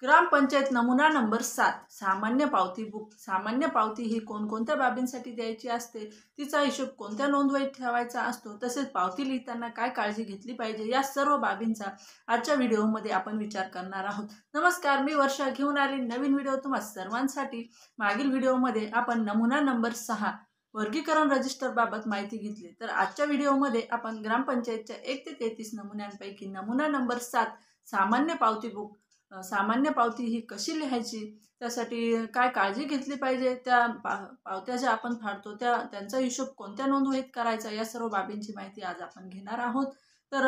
ग्रामपंचायत नमुना नंबर 7 सामान्य पावती बुक। सामान्य पावती ही कोणकोणत्या बाबींसाठी द्यायची असते, तिचा हिशोब कोणत्या नोंदवहीत ठेवायचा असतो, तसेच पावती लिहिताना काय काळजी घेतली पाहिजे, या सर्व बाबींचा आजच्या व्हिडिओमध्ये आपण विचार करणार आहोत। नमस्कार, मी वर्षा घेऊन आली नवीन व्हिडिओ तुम्हा सर्वांसाठी। मागील व्हिडिओमध्ये आपण नमुना नंबर 6 वर्गीकरण रजिस्टर बाबत माहिती घेतली, तर आजच्या व्हिडिओमध्ये आपण ग्रामपंचायतच्या 1 ते 33 नमुन्यांपैकी नमुना नंबर 7 सामान्य पावती बुक, सामान्य पावती ही कशी लिहायची, त्यासाठी काय काळजी घेतली पाहिजे, त्या पावत्या ज्या आपण फाडतो त्यांचा हिशोब कोणत्या नोंदवहीत करायचा, या सर्व बाबींची माहिती आज आपण घेणार आहोत। तर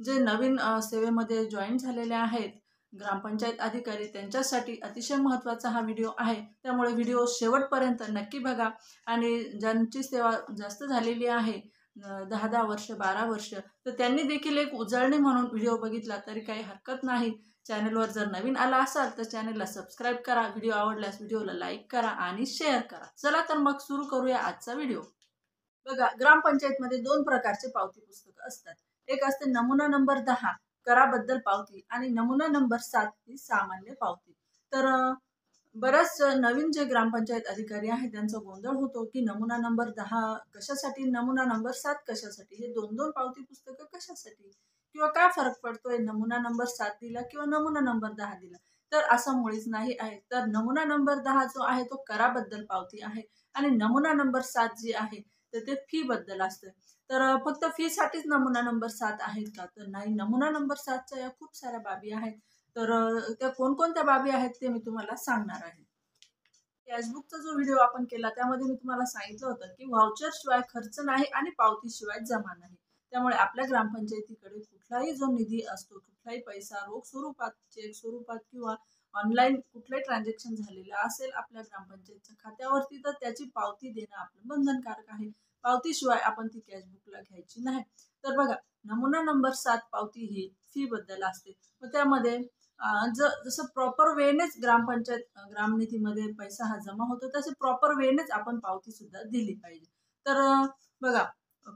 जे नवीन सेवेमध्ये जॉईन झालेले आहेत ग्रामपंचायत अधिकारी, त्यांच्यासाठी अतिशय महत्त्वाचा हा व्हिडिओ आहे, त्यामुळे व्हिडिओ शेवटपर्यंत नक्की बघा। आणि ज्यांची सेवा जास्त झालेली आहे 10-10 वर्ष 12 वर्ष, तर त्यांनी देखील एक उजळणी म्हणून व्हिडिओ बघितला तरी काही हरकत नाही। चॅनलवर जर नवीन आला असाल तर चॅनलला सबस्क्राईब करा, व्हिडिओ आवडल्यास व्हिडिओला लाईक करा आणि शेअर करा। चला तर मग सुरू करूया आजचा व्हिडिओ। बघा, ग्रामपंचायतमध्ये 2 प्रकारचे पावती पुस्तकं असतात। एक असते नमुना नंबर 10 कराबद्दल पावती आणि नमुना नंबर 7 ही सामान्य पावती। तर बऱ्याच नवीन जे ग्रामपंचायत अधिकारी आहेत त्यांचा गोंधळ होतो की नमुना नंबर 10 कशासाठी, नमुना नंबर 7 कशासाठी, हे 2-2 पावती पुस्तकं कशासाठी, किंवा काय फरक पडतोय नमुना नंबर 7 दिला किंवा नमुना नंबर 10 दिला। तर असं मुळीच नाही आहे। तर नमुना नंबर 10 जो आहे तो कराबद्दल पावती आहे आणि नमुना नंबर 7 जी आहे तर ते फी बद्दल असते। तर फक्त फी साठीच नमुना नंबर 7 आहेत का, तर नाही, नमुना नंबर 7 च्या या खूप साऱ्या बाबी आहेत। तर त्या कोणकोणत्या बाबी आहेत ते मी तुम्हाला सांगणार आहे। कॅशबुकचा जो व्हिडिओ आपण केला त्यामध्ये मी तुम्हाला सांगितलं होतं की व्हाउचर शिवाय खर्च नाही आणि पावती शिवाय जमा नाही। त्यामुळे आपल्या ग्रामपंचायतीकडे कुठलाही जो निधी असतो, कुठलाही पैसा रोख स्वरूपात, चेक स्वरूपात किंवा ऑनलाईन कुठलंही ट्रान्झॅक्शन झालेलं असेल आपल्या ग्रामपंचायतच्या खात्यावरती, तर त्याची पावती देणं आपलं बंधनकारक आहे। पावतीशिवाय आपण ती कॅशबुकला घ्यायची नाही। तर बघा, नमुना नंबर 7 पावती ही फी बद्दल असते। मग त्यामध्ये जसं प्रॉपर वेनेच ग्रामपंचायत ग्रामनिधीमध्ये पैसा हा जमा होतो, तसे प्रॉपर वेनेच आपण पावती सुद्धा दिली पाहिजे। तर बघा,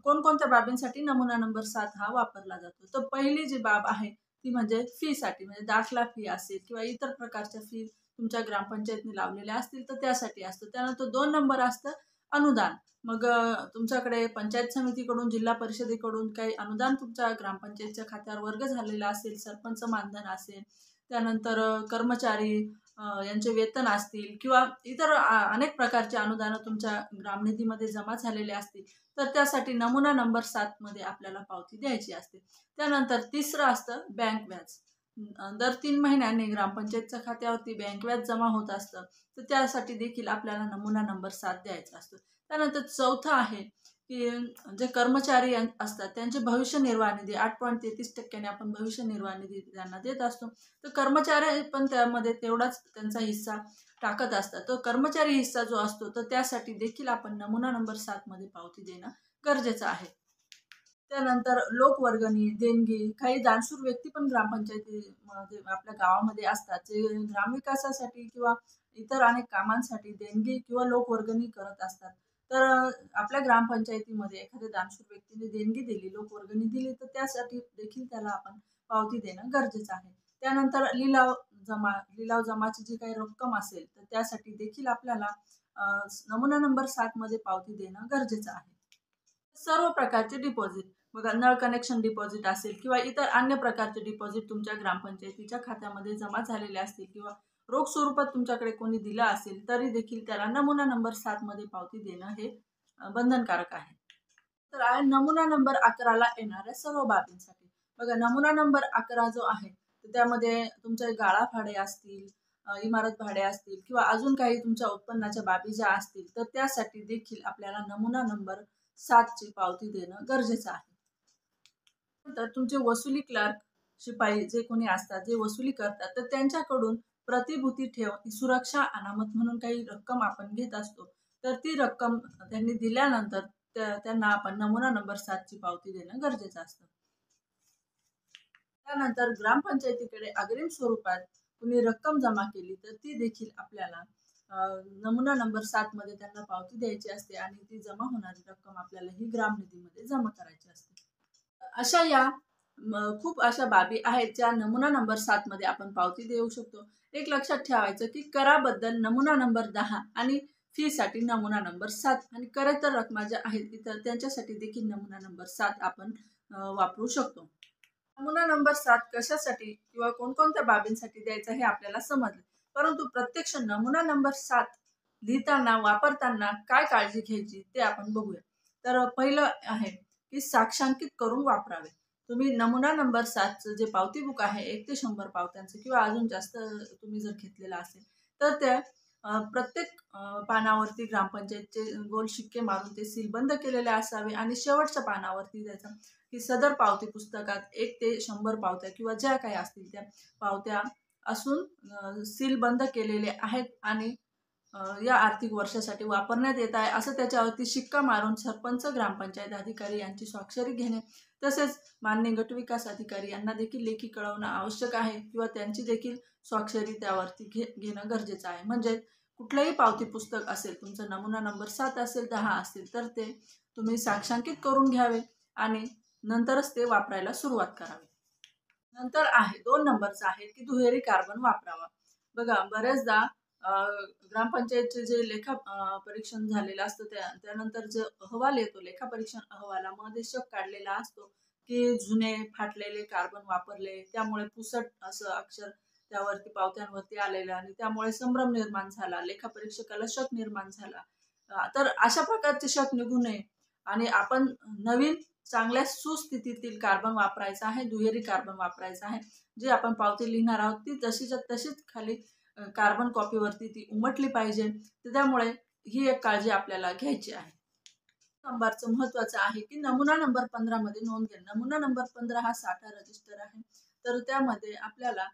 कोणकोणत्या बाबींसाठी नमुना नंबर 7 हा वापरला जातो। तर पहिली जी बाब आहे ती म्हणजे फी साठी, म्हणजे दाखला फी असेल किंवा इतर प्रकारच्या फी तुमच्या ग्रामपंचायतने लावलेल्या असतील तर त्यासाठी असतं। त्यानंतर 2 नंबर असतं अनुदान। मग तुमच्याकडे पंचायत समितीकडून, जिल्हा परिषदेकडून काही अनुदान तुमच्या ग्रामपंचायतच्या खात्यावर वर्ग झालेला असेल, सरपंच मानधन असेल, त्यानंतर कर्मचारी यांचे वेतन असतील किंवा इतर अनेक प्रकारचे अनुदान तुमच्या ग्रामनिधीमध्ये जमा झालेले असतील, तर त्यासाठी नमुना नंबर 7 मध्ये आपल्याला पावती द्यायची असते। त्यानंतर तिसरं असतं बँक व्याज। दर 3 महिन्यांनी ग्रामपंचायतच्या खात्यावरती बँक व्याज जमा होत असतं, तर त्यासाठी देखील आपल्याला नमुना नंबर 7 द्यायचा असतो। त्यानंतर चौथं आहे की जे कर्मचारी असतात त्यांचे भविष्य निर्वाह निधी 8.33% आपण भविष्य निर्वाह निधी त्यांना देत असतो। तर कर्मचारी पण त्यामध्ये तेवढाच त्यांचा हिस्सा टाकत असतात। तो कर्मचारी हिस्सा जो असतो तर त्यासाठी देखील आपण नमुना नंबर 7 मध्ये पावती देणं गरजेचं आहे। त्यानंतर लोकवर्गणी, देणगी, काही दानशूर व्यक्ती पण ग्रामपंचायतीमध्ये आपल्या गावामध्ये असतात, जे ग्रामविकासासाठी किंवा इतर अनेक कामांसाठी देणगी किंवा लोकवर्गणी करत असतात। तर आपल्या ग्रामपंचायतीमध्ये एखाद्या दानशूर व्यक्तीने देणगी दिली, लोकवर्गणी दिली, तर त्यासाठी देखील त्याला आपण पावती देणं गरजेचं आहे। त्यानंतर लिलाव जमाची जी काही रक्कम असेल तर त्यासाठी देखील आपल्याला नमुना नंबर 7 मध्ये पावती देणं गरजेचं आहे। सर्व प्रकारचे डिपॉझिट, बघा, नळ कनेक्शन डिपॉझिट असेल किंवा इतर अन्य प्रकारचे डिपॉझिट तुमच्या ग्रामपंचायतीच्या खात्यामध्ये जमा झालेले असतील किंवा रोख स्वरूपात तुमच्याकडे कोणी दिला असेल, तरी देखील त्याला नमुना नंबर 7 मध्ये पावती देणं हे बंधनकारक आहे। तर आहे नमुना नंबर 11 ला येणाऱ्या सर्व बाबींसाठी। बघा, नमुना नंबर 11 जो आहे तर त्यामध्ये तुमचे गाळा भाडे असतील, इमारत भाडे असतील किंवा अजून काही तुमच्या उत्पन्नाच्या बाबी ज्या असतील, तर त्यासाठी देखील आपल्याला नमुना नंबर 7 ची पावती देणं गरजेचं आहे। तर तुमचे वसुली क्लर्क, शिपाई जे कोणी असतात, जे वसुली करतात, तर त्यांच्याकडून प्रतिभूती ठेव सुरक्षा अनामत म्हणून काही रक्कम आपण घेत असतो। तर ती रक्कम त्यांनी दिल्यानंतर त्यांना आपण नमुना नंबर 7 ची पावती देणं गरजेचं असतं। त्यानंतर ग्रामपंचायतीकडे अग्रिम स्वरूपात कुणी रक्कम जमा केली तर ती देखील आपल्याला नमुना नंबर 7 मध्ये त्यांना पावती द्यायची असते आणि ती जमा होणारी रक्कम आपल्याला ही ग्रामनिधीमध्ये जमा करायची असते। अशा या खूप अशा बाबी आहेत ज्या नमुना नंबर 7 मध्ये आपण पावती देऊ शकतो. एक लक्षात ठेवायचं की कराबद्दल नमुना नंबर 10 आणि फीसाठी नमुना नंबर 7 आणि करायच्या रकमा ज्या आहेत इतर त्यांच्यासाठी देखील नमुना नंबर 7 आपण वापरू शकतो. नमुना नंबर 7 कशासाठी किंवा कोणकोणत्या बाबींसाठी द्यायचा हे आपल्याला समजले. परंतु प्रत्यक्ष नमुना नंबर 7 लिहिताना, वापरताना काय काळजी घ्यायची ते आपण बघूया. तर पहिलं आहे की साक्षांकित करून वापरावे. तुम्ही नमुना नंबर 7चं जे पावती बुक आहे 1 ते 100 पावत्यांचं किंवा अजून जास्त तुम्ही जर घेतलेलं असेल, तर त्या प्रत्येक पानावरती ग्रामपंचायतचे गोल शिक्के मारून ते सीलबंद केलेले असावे आणि शेवटच्या पानावरती त्याचा की सदर पावती पुस्तकात 1 ते 100 पावत्या किंवा ज्या काही असतील त्या पावत्या असून सीलबंद केलेले आहेत आणि या आर्थिक वर्षासाठी वापरण्यात येत आहे असं त्याच्यावरती शिक्का मारून सरपंच, ग्रामपंचायत अधिकारी यांची स्वाक्षरी घेणे, तसेच मान्य गटविकास अधिकारी यांना देखील लेखी कळवणं आवश्यक आहे किंवा त्यांची देखील स्वाक्षरी त्यावरती घेणं गरजेचं आहे. म्हणजे कुठलंही पावती पुस्तक असेल, तुमचा नमुना नंबर 7 असेल, 10 असेल, तर ते तुम्ही साक्षांकित करून घ्यावे आणि नंतरच ते वापरायला सुरुवात करावी. नंतर आहे 2 नंबरचा आहे की दुहेरी कार्बन वापरावा. बघा बऱ्याचदा ग्रामपंचायतचे जे लेखा परीक्षण झालेलं असतं त्यानंतर जो अहवाल येतो, लेखा परीक्षण अहवालामध्ये शक काढलेला असतो की जुने फाटलेले कार्बन वापरले, त्यामुळे पुसट असं अक्षर त्यावरती पावत्यांवरती आलेलं आणि त्यामुळे संभ्रम निर्माण झाला, लेखा परीक्षकाला शक निर्माण झाला. तर अशा प्रकारचे शक निघू नये आणि आपण नवीन चांगल्या सुस्थितीतील कार्बन वापरायचा आहे, दुहेरी कार्बन वापरायचा आहे. जे आपण पावती लिहिणार आहोत ती तशीच्या तशीच खाली कार्बन कॉपीवरती ती उमटली पाहिजे. तर त्यामुळे ही एक काळजी आपल्याला घ्यायची आहे. नंबरचं महत्त्वाचं आहे की नमुना नंबर 15 मध्ये नोंद घ्या. नमुना नंबर 15 हा साठा रजिस्टर आहे. तर त्यामध्ये आपल्याला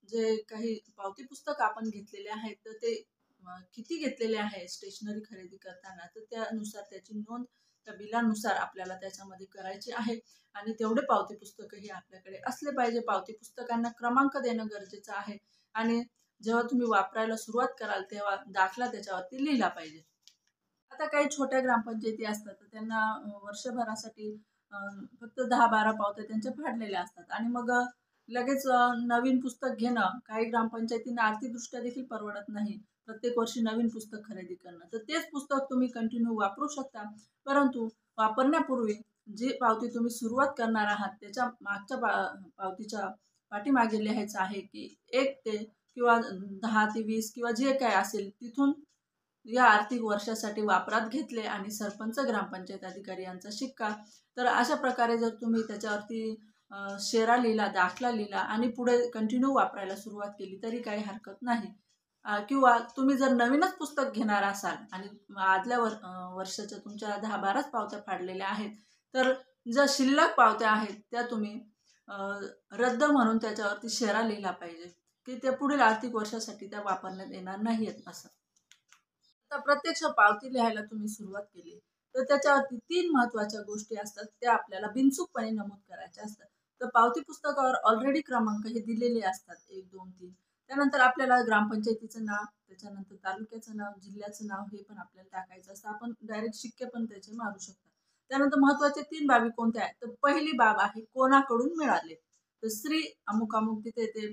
जे काही पावती पुस्तक आपण घेतलेले आहेत तर ते किती घेतलेले आहे स्टेशनरी खरेदी करताना, तर त्यानुसार त्याची नोंद त्या बिलानुसार आपल्याला त्याच्यामध्ये करायची आहे आणि तेवढे पावती पुस्तकही आपल्याकडे असले पाहिजे. पावती पुस्तकांना क्रमांक देणं गरजेचं आहे आणि जेव्हा तुम्ही वापरायला सुरुवात कराल तेव्हा दाखला त्याच्यावरती लिहिला पाहिजे. आता काही छोट्या ग्रामपंचायती असतात तर त्यांना वर्षभरासाठी फक्त 10-12 पावत्या त्यांच्या फाडलेल्या असतात आणि मग लगेच नवीन पुस्तक घेणं काही ग्रामपंचायतींना आर्थिकदृष्ट्या देखील परवडत नाही. प्रत्येक वर्षी नवीन पुस्तक खरेदी करणं. तर तेच पुस्तक तुम्ही कंटिन्यू वापरू शकता. परंतु वापरण्यापूर्वी जी पावती तुम्ही सुरुवात करणार आहात त्याच्या मागच्या पावतीच्या पाठीमागे लिहायचं आहे की 1 ते किंवा 10 ते 20 किंवा जे काही असेल तिथून या आर्थिक वर्षासाठी वापरात घेतले आणि सरपंच, ग्रामपंचायत अधिकारी यांचा शिक्का. तर अशा प्रकारे जर तुम्ही त्याच्यावरती शेरा लिहिला, दाखला लिहिला आणि पुढे कंटिन्यू वापरायला सुरुवात केली तरी काही हरकत नाही. किंवा तुम्ही जर नवीनच पुस्तक घेणार असाल आणि आदल्या वर्षाच्या तुमच्या 10-12च पावत्या फाडलेल्या आहेत, तर ज्या शिल्लक पावत्या आहेत त्या तुम्ही रद्द म्हणून त्याच्यावरती शेरा लिहिला पाहिजे की त्या पुढील आर्थिक वर्षासाठी त्या वापरण्यात येणार नाहीत असं. आता प्रत्यक्ष पावती लिहायला तुम्ही सुरुवात केली तर त्याच्यावरती 3 महत्त्वाच्या गोष्टी असतात त्या आपल्याला बिनचूकपणे नमूद करायच्या असतात. तर पावती पुस्तकावर ऑलरेडी क्रमांक हे दिलेले असतात 1, 2, 3. त्यानंतर आपल्याला ग्रामपंचायतीचं नाव, त्याच्यानंतर तालुक्याचं नाव, जिल्ह्याचं नाव हे पण आपल्याला टाकायचं असतं. आपण डायरेक्ट शिक्के पण त्याचे मारू शकतो. त्यानंतर महत्त्वाच्या 3 बाबी कोणत्या आहेत? तर पहिली बाब आहे कोणाकडून मिळाले. तर श्री अमुक अमुक तिथे ते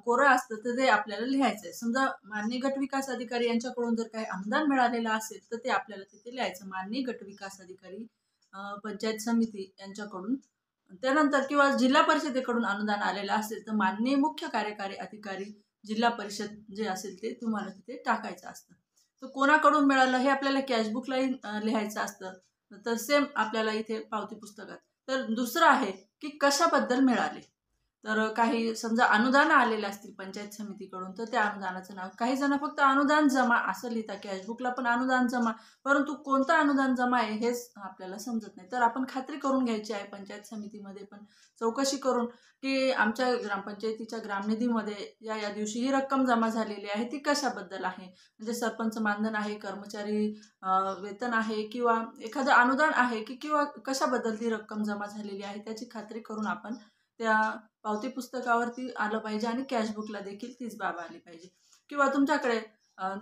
कोरं असतं तर ते आपल्याला लिहायचं आहे. समजा माननीय गटविकास अधिकारी यांच्याकडून जर काही अनुदान मिळालेलं असेल तर ते आपल्याला तिथे लिहायचं. माननीय गटविकास अधिकारी, पंचायत समिती यांच्याकडून. त्यानंतर किंवा जिल्हा परिषदेकडून अनुदान आलेलं असेल तर माननीय मुख्य कार्यकारी अधिकारी, जिल्हा परिषद जे असेल ते तुम्हाला तिथे टाकायचं असतं. तर कोणाकडून मिळालं हे आपल्याला कॅशबुकलाही लिहायचं असतं. तर सेम आपल्याला इथे पावती पुस्तकात. तर दुसरं आहे की कशाबद्दल मिळाले. तर काही समजा अनुदान आलेले असतील पंचायत समितीकडून तर त्या अनुदानाचं नाव. काही जण फक्त अनुदान जमा असं लिहितात, कॅशबुकला पण अनुदान जमा, परंतु कोणतं अनुदान जमा आहे हेच आपल्याला समजत नाही. तर आपण खात्री करून घ्यायची आहे पंचायत समितीमध्ये पण चौकशी करून की आमच्या ग्रामपंचायतीच्या ग्रामनिधीमध्ये या दिवशी ही रक्कम जमा झालेली आहे ती कशाबद्दल आहे. म्हणजे सरपंच मानधन आहे, कर्मचारी वेतन आहे किंवा एखादं अनुदान आहे की किंवा कशाबद्दल ती रक्कम जमा झालेली आहे त्याची खात्री करून आपण त्या पावती पुस्तकावरती आलं पाहिजे आणि कॅशबुकला देखील तीच बाब आली पाहिजे. किंवा तुमच्याकडे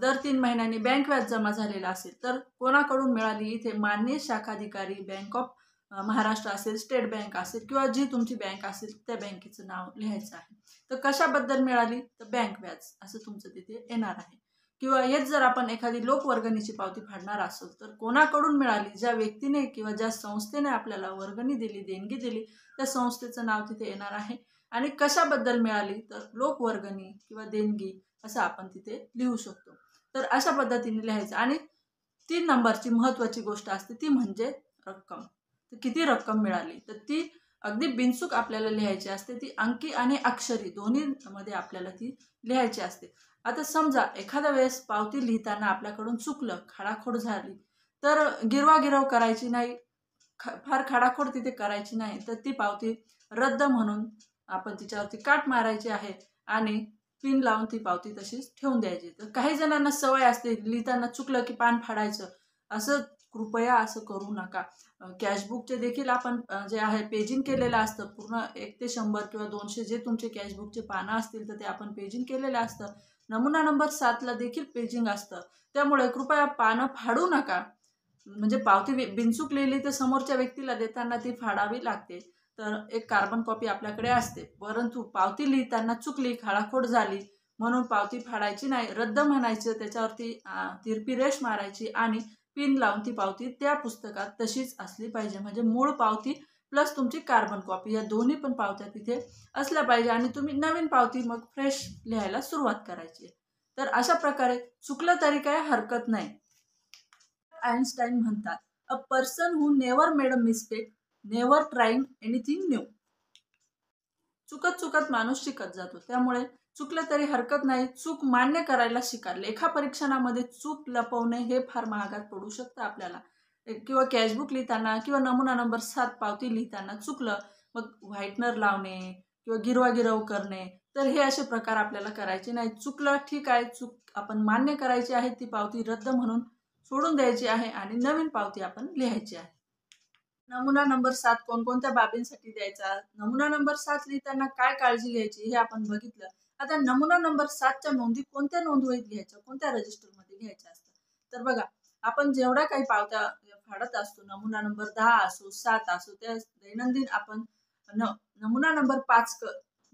दर 3 महिन्यांनी बँक व्याज जमा झालेला असेल तर कोणाकडून मिळाली इथे माननीय शाखाधिकारी, बँक ऑफ महाराष्ट्र असेल, स्टेट बँक असेल किंवा जी तुमची बँक असेल त्या बँकेचं नाव लिहायचं आहे. तर कशाबद्दल मिळाली, तर बँक व्याज असं तुमचं तिथे येणार आहे. किंवा हेच जर आपण एखादी लोकवर्गणीची पावती फाडणार असेल तर कोणाकडून मिळाली, ज्या व्यक्तीने किंवा ज्या संस्थेने आपल्याला वर्गणी दिली, देणगी दिली, त्या संस्थेचं नाव तिथे येणार आहे. आणि कशाबद्दल मिळाली, तर लोकवर्गणी किंवा देणगी असं आपण तिथे लिहू शकतो. तर अशा पद्धतीने लिहायचं. आणि 3 नंबरची महत्त्वाची गोष्ट असते ती म्हणजे रक्कम. तर किती रक्कम मिळाली, तर ती अगदी बिनचूक आपल्याला लिहायची असते. ती अंकी आणि अक्षरी दोन्हीमध्ये आपल्याला ती लिहायची असते. आता समजा एखाद्या वेळेस पावती लिहिताना आपल्याकडून चुकलं, खाडाखोड झाली, तर गिरवागिरव करायची नाही, फार खाडाखोड तिथे करायची नाही. तर ती पावती रद्द म्हणून आपण तिच्यावरती काट मारायची आहे आणि पिन लावून ती पावती तशीच ठेवून द्यायची. तर काही जणांना सवय असते लिहिताना चुकलं की पान फाडायचं. असं कृपया असं करू नका. कॅशबुकचे देखील आपण जे आहे पेजिंग केलेलं असतं. पूर्ण 1 ते 100 किंवा 200 जे तुमचे कॅशबुकचे पानं असतील तर ते आपण पेजिंग केलेलं असतं. नमुना नंबर 7ला देखील पेजिंग असतं. त्यामुळे कृपया पानं फाडू नका. म्हणजे पावती बिनचूक लिहिली तर समोरच्या व्यक्तीला देताना ती फाडावी लागते. तर एक कार्बन कॉपी आपल्याकडे असते. परंतु पावती लिहिताना चुकली, खाडाखोड झाली म्हणून पावती फाडायची नाही, रद्द म्हणायचं, त्याच्यावरती तिरपी रेष मारायची आणि पिन लावून ती पावती त्या पुस्तकात तशीच असली पाहिजे. म्हणजे मूळ पावती प्लस तुमची कार्बन कॉपी या दोन्ही पण पावत्या तिथे असल्या पाहिजे आणि तुम्ही नवीन पावती मग फ्रेश लिहायला सुरुवात करायची. तर अशा प्रकारे चुकलं तरी काय हरकत नाही. आइन्स्टाईन म्हणतात, a person who never made a mistake never trying anything new. चुकत चुकत माणूस शिकत जातो. त्यामुळे चुकलं तरी हरकत नाही, चूक मान्य करायला शिका. लेखा परीक्षणामध्ये चूक लपवणे हे फार महागात पडू शकतं आपल्याला. किंवा कॅशबुक लिहिताना किंवा नमुना नंबर 7 पावती लिहिताना चुकलं, मग व्हाईटनर लावणे किंवा गिरवागिरव करणे, तर हे असे प्रकार आपल्याला करायचे नाही. चुकलं ठीक आहे, चूक आपण मान्य करायची आहे, ती पावती रद्द म्हणून सोडून द्यायची आहे आणि नवीन पावती आपण लिहायची आहे. नमुना नंबर 7 कोणकोणत्या बाबींसाठी द्यायचा, नमुना नंबर 7 लिहिताना काय काळजी घ्यायची हे आपण बघितलं. आता नमुना नंबर 7च्या नोंदी कोणत्या नोंदवहीत घ्यायच्या, कोणत्या रजिस्टरमध्ये घ्यायच्या असतात, तर बघा आपण जेवढ्या काही पावत्या फाडत असतो, नमुना नंबर 10 असो 7 असो, त्या दैनंदिन आपण नमुना नंबर 5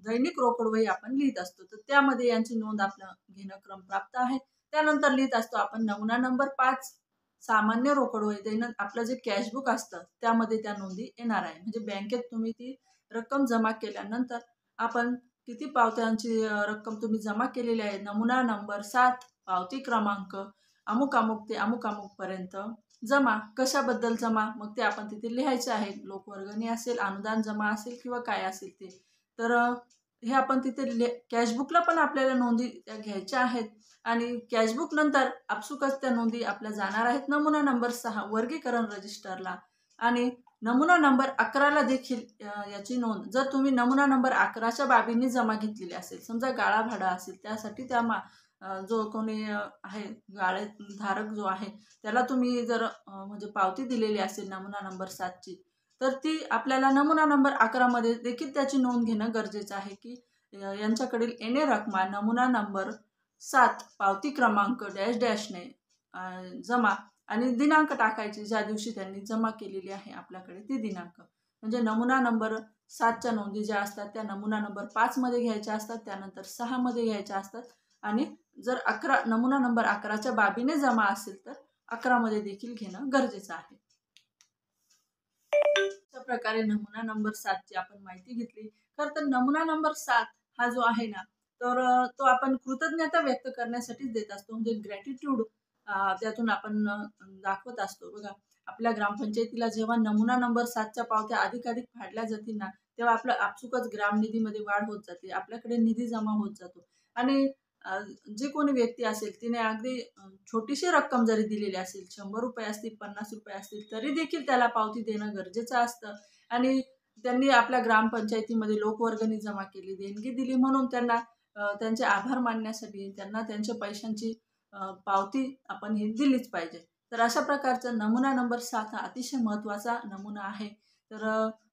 दैनिक रोकड वही आपण लिहित असतो. तर त्यामध्ये यांची नोंद आपलं घेणं क्रमप्राप्त आहे. त्यानंतर लिहित असतो आपण नमुना नंबर 5 सामान्य रोकड वही, दैनंदिन आपलं जे कॅशबुक असतं त्यामध्ये त्या नोंदी येणार आहे. म्हणजे बँकेत तुम्ही ती रक्कम जमा केल्यानंतर आपण किती पावत्यांची रक्कम तुम्ही जमा केलेली आहे, नमुना नंबर 7 पावती क्रमांक अमुक अमुक ते अमुक अमुक पर्यंत जमा, कशाबद्दल जमा, मग ते आपण तिथे लिहायचे आहे. लोकवर्गणी असेल, अनुदान जमा असेल किंवा काय असेल ते. तर हे आपण तिथे कॅशबुकला पण आपल्याला नोंदी त्या घ्यायच्या आहेत. आणि कॅशबुक नंतर आपसुकच त्या नोंदी आपल्या जाणार आहेत नमुना नंबर 6 वर्गीकरण रजिस्टरला. आणि नमुना नंबर 11ला देखील याची नोंद, जर तुम्ही नमुना नंबर 11च्या बाबींनी जमा घेतलेली असेल, समजा गाळा भाडा असेल, त्यासाठी त्या जो कोणी आहे गाळे धारक जो आहे त्याला तुम्ही जर म्हणजे पावती दिलेली असेल नमुना नंबर 7ची, तर ती आपल्याला नमुना नंबर 11मध्ये देखील त्याची नोंद घेणं गरजेचं आहे की यांच्याकडील येणे रकमा नमुना नंबर 7 पावती क्रमांक डॅश डॅशने जमा आणि दिनांक टाकायचे, ज्या दिवशी त्यांनी जमा केलेली आहे आपल्याकडे ती दिनांक. म्हणजे नमुना नंबर 7च्या नोंदी ज्या असतात त्या नमुना नंबर 5मध्ये घ्यायच्या असतात, त्यानंतर 6मध्ये घ्यायच्या असतात. आणि जर नमुना नंबर 11च्या बाबीने जमा असेल तर 11मध्ये देखील घेणं गरजेचं आहे. अशा प्रकारे नमुना नंबर 7ची आपण माहिती घेतली. खरं तर नमुना नंबर 7 हा जो आहे ना, तर तो आपण कृतज्ञता व्यक्त करण्यासाठीच देत असतो. म्हणजे ग्रॅटिट्यूड त्यातून आपण दाखवत असतो. बघा, आपल्या ग्रामपंचायतीला जेव्हा नमुना नंबर 7च्या पावत्या अधिकाधिक फाडल्या जातील ना, तेव्हा आपलं आपसुकच ग्रामनिधीमध्ये वाढ होत जाते, आपल्याकडे निधी जमा होत जातो. आणि जे कोणी व्यक्ती असेल तिने अगदी छोटीशी रक्कम जरी दिलेली असेल, 100 रुपये असतील, 50 रुपये असतील, तरी देखील त्याला पावती देणं गरजेचं असतं. आणि त्यांनी आपल्या ग्रामपंचायतीमध्ये लोकवर्गणी जमा केली, देणगी दिली म्हणून त्यांना त्यांचे आभार मानण्यासाठी त्यांना त्यांच्या पैशांची पावती आपण ही दिलीच पाहिजे. तर अशा प्रकारचा नमुना नंबर 7 हा अतिशय महत्त्वाचा नमुना आहे. तर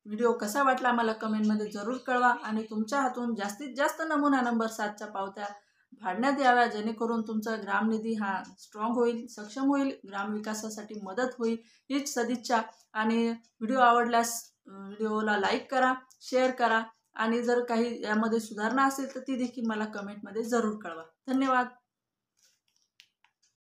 व्हिडिओ कसा वाटला मला कमेंटमध्ये जरूर कळवा आणि तुमच्या हातून जास्तीत जास्त नमुना नंबर 7च्या पावत्या फाडण्यात याव्या, जेणेकरून तुमचा ग्रामनिधी हा स्ट्रॉंग होईल, सक्षम होईल, ग्रामविकासासाठी मदत होईल, हीच सदिच्छा. आणि व्हिडिओ आवडल्यास व्हिडिओला लाईक करा, शेअर करा आणि जर काही यामध्ये सुधारणा असेल तर ती देखील मला कमेंटमध्ये जरूर कळवा. धन्यवाद.